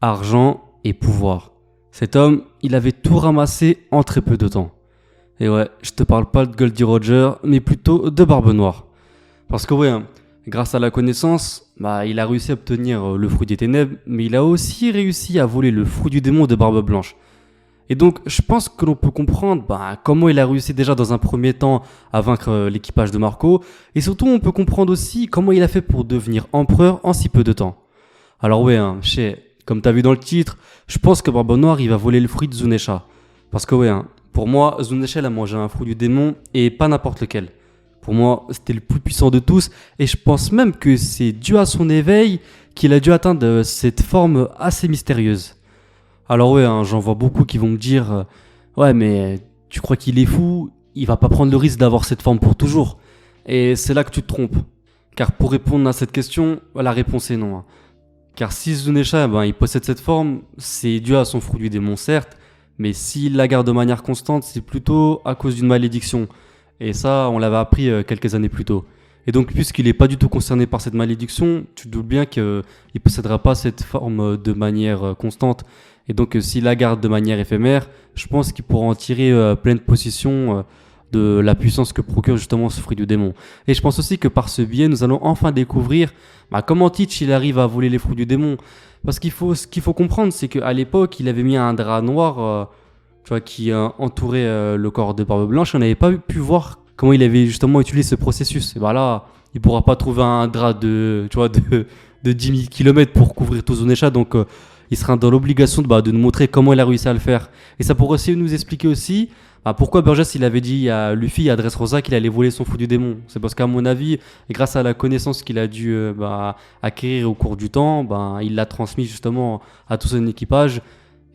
argent et pouvoir. Cet homme, il avait tout ramassé en très peu de temps. Et ouais, je te parle pas de Goldie Roger, mais plutôt de Barbe Noire. Parce que ouais, grâce à la connaissance, il a réussi à obtenir le fruit des ténèbres, mais il a aussi réussi à voler le fruit du démon de Barbe Blanche. Et donc, je pense que l'on peut comprendre comment il a réussi déjà dans un premier temps à vaincre l'équipage de Marco, et surtout on peut comprendre aussi comment il a fait pour devenir empereur en si peu de temps. Alors ouais, comme t'as vu dans le titre, je pense que Barbe Noire il va voler le fruit de Zunesha. Parce que ouais, pour moi, Zunesha elle a mangé un fruit du démon, et pas n'importe lequel. Pour moi, c'était le plus puissant de tous, et je pense même que c'est dû à son éveil qu'il a dû atteindre cette forme assez mystérieuse. Alors ouais, j'en vois beaucoup qui vont me dire ouais, mais tu crois qu'il est fou, il va pas prendre le risque d'avoir cette forme pour toujours. Et c'est là que tu te trompes. Car pour répondre à cette question, la réponse est non. Car si Zunesha, il possède cette forme, c'est dû à son fruit du démon certes, mais s'il la garde de manière constante, c'est plutôt à cause d'une malédiction. Et ça, on l'avait appris quelques années plus tôt. Et donc, puisqu'il n'est pas du tout concerné par cette malédiction, tu te doutes bien qu'il ne possédera pas cette forme de manière constante. Et donc, s'il la garde de manière éphémère, je pense qu'il pourra en tirer pleine possession de la puissance que procure justement ce fruit du démon. Et je pense aussi que par ce biais, nous allons enfin découvrir comment Teach il arrive à voler les fruits du démon. Parce ce qu'il faut comprendre, c'est qu'à l'époque, il avait mis un drap noir qui entourait le corps de Barbe Blanche. On n'avait pas pu voir comment il avait justement utilisé ce processus. Et là, il ne pourra pas trouver un drap de 10 000 km pour couvrir tout Zunesha. Donc, il sera dans l'obligation de nous montrer comment il a réussi à le faire. Et ça pourrait aussi nous expliquer aussi pourquoi Burgess il avait dit à Luffy et à Dressrosa qu'il allait voler son fruit du démon. C'est parce qu'à mon avis, grâce à la connaissance qu'il a dû acquérir au cours du temps, il l'a transmis justement à tout son équipage.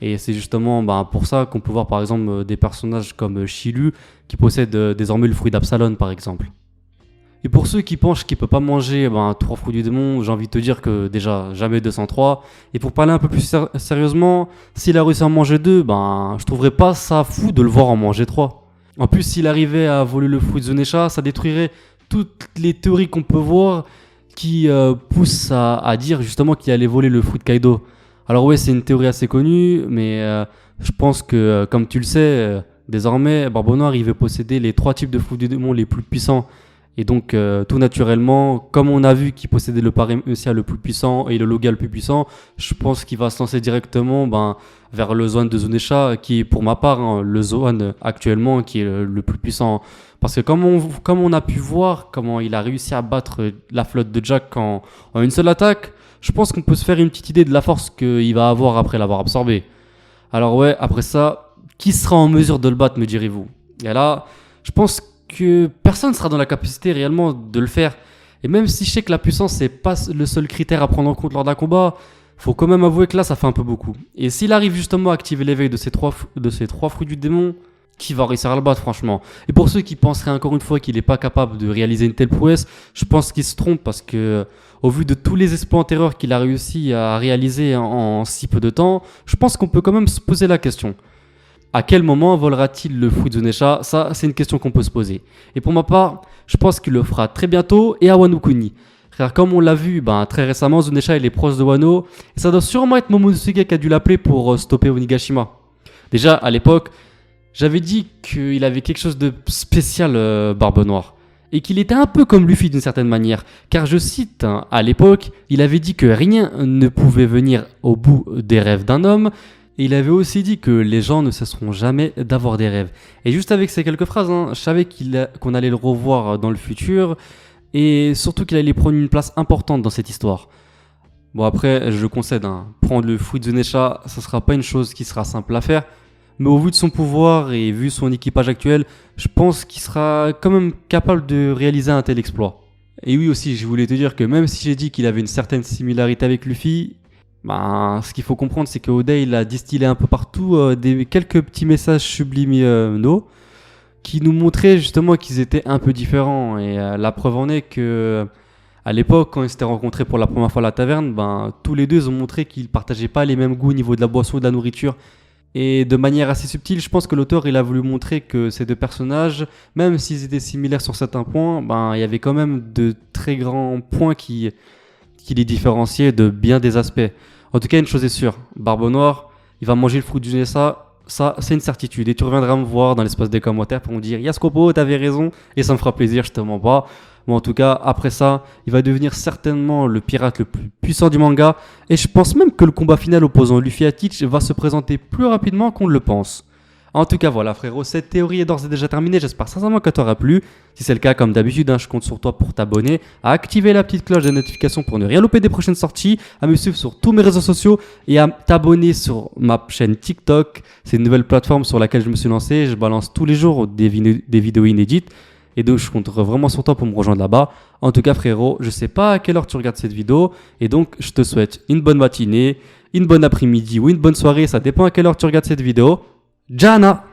Et c'est justement pour ça qu'on peut voir par exemple des personnages comme Shilu qui possèdent désormais le fruit d'Absalon par exemple. Et pour ceux qui pensent qu'il ne peut pas manger 3 fruits du démon, j'ai envie de te dire que déjà, jamais 203. Et pour parler un peu plus sérieusement, s'il a réussi à en manger 2, je trouverais pas ça fou de le voir en manger 3. En plus, s'il arrivait à voler le fruit de Zunesha, ça détruirait toutes les théories qu'on peut voir qui poussent à dire justement qu'il allait voler le fruit de Kaido. Alors ouais, c'est une théorie assez connue, mais je pense que, comme tu le sais, désormais, Barbe Noire, il veut posséder les 3 types de fruits du démon les plus puissants. Et donc, tout naturellement, comme on a vu qu'il possédait le Paramecia le plus puissant et le Logia le plus puissant, je pense qu'il va se lancer directement vers le Zoan de Zunesha, qui est pour ma part le Zoan actuellement qui est le plus puissant. Parce que comme on a pu voir comment il a réussi à battre la flotte de Jack en une seule attaque, je pense qu'on peut se faire une petite idée de la force qu'il va avoir après l'avoir absorbé. Alors ouais, après ça, qui sera en mesure de le battre, me direz-vous? Et là, je pense que personne ne sera dans la capacité réellement de le faire. Et même si je sais que la puissance, c'est pas le seul critère à prendre en compte lors d'un combat, faut quand même avouer que là, ça fait un peu beaucoup. Et s'il arrive justement à activer l'éveil de ces trois fruits du démon, qui va réussir à le battre, franchement? Et pour ceux qui penseraient encore une fois qu'il n'est pas capable de réaliser une telle prouesse, je pense qu'ils se trompent parce que, au vu de tous les exploits antérieurs qu'il a réussi à réaliser en si peu de temps, je pense qu'on peut quand même se poser la question. À quel moment volera-t-il le fruit de Zunesha? Ça, c'est une question qu'on peut se poser. Et pour ma part, je pense qu'il le fera très bientôt et à Wano Kuni. Car comme on l'a vu très récemment, Zunesha il est proche de Wano. Et ça doit sûrement être Momonosuke qui a dû l'appeler pour stopper Onigashima. Déjà, à l'époque, j'avais dit qu'il avait quelque chose de spécial, Barbe Noire. Et qu'il était un peu comme Luffy d'une certaine manière. Car je cite, à l'époque, il avait dit que rien ne pouvait venir au bout des rêves d'un homme. Et il avait aussi dit que les gens ne cesseront jamais d'avoir des rêves. Et juste avec ces quelques phrases, je savais qu'on allait le revoir dans le futur. Et surtout qu'il allait prendre une place importante dans cette histoire. Bon après, je concède, prendre le fruit de Zunesha, ça sera pas une chose qui sera simple à faire. Mais au vu de son pouvoir et vu son équipage actuel, je pense qu'il sera quand même capable de réaliser un tel exploit. Et oui aussi, je voulais te dire que même si j'ai dit qu'il avait une certaine similarité avec Luffy, ce qu'il faut comprendre, c'est que Oda il a distillé un peu partout quelques petits messages subliminaux qui nous montraient justement qu'ils étaient un peu différents. Et la preuve en est que à l'époque, quand ils s'étaient rencontrés pour la première fois à la taverne, tous les deux ils ont montré qu'ils partageaient pas les mêmes goûts au niveau de la boisson et de la nourriture. Et de manière assez subtile, je pense que l'auteur il a voulu montrer que ces deux personnages, même s'ils étaient similaires sur certains points, il y avait quand même de très grands points qui les différenciaient de bien des aspects. En tout cas, une chose est sûre, Barbe Noire, il va manger le fruit du nez, ça c'est une certitude. Et tu reviendras me voir dans l'espace des commentaires pour me dire Yaskopo, t'avais raison, et ça me fera plaisir, je te mens pas. Mais en tout cas, après ça, il va devenir certainement le pirate le plus puissant du manga. Et je pense même que le combat final opposant Luffy à Teach va se présenter plus rapidement qu'on ne le pense. En tout cas, voilà frérot, cette théorie est d'ores et déjà terminée. J'espère sincèrement qu'elle t'aura plu. Si c'est le cas, comme d'habitude, je compte sur toi pour t'abonner, à activer la petite cloche de notification pour ne rien louper des prochaines sorties, à me suivre sur tous mes réseaux sociaux et à t'abonner sur ma chaîne TikTok. C'est une nouvelle plateforme sur laquelle je me suis lancé. Je balance tous les jours des vidéos inédites. Et donc, je compte vraiment sur toi pour me rejoindre là-bas. En tout cas, frérot, je sais pas à quelle heure tu regardes cette vidéo. Et donc, je te souhaite une bonne matinée, une bonne après-midi ou une bonne soirée. Ça dépend à quelle heure tu regardes cette vidéo. Jana!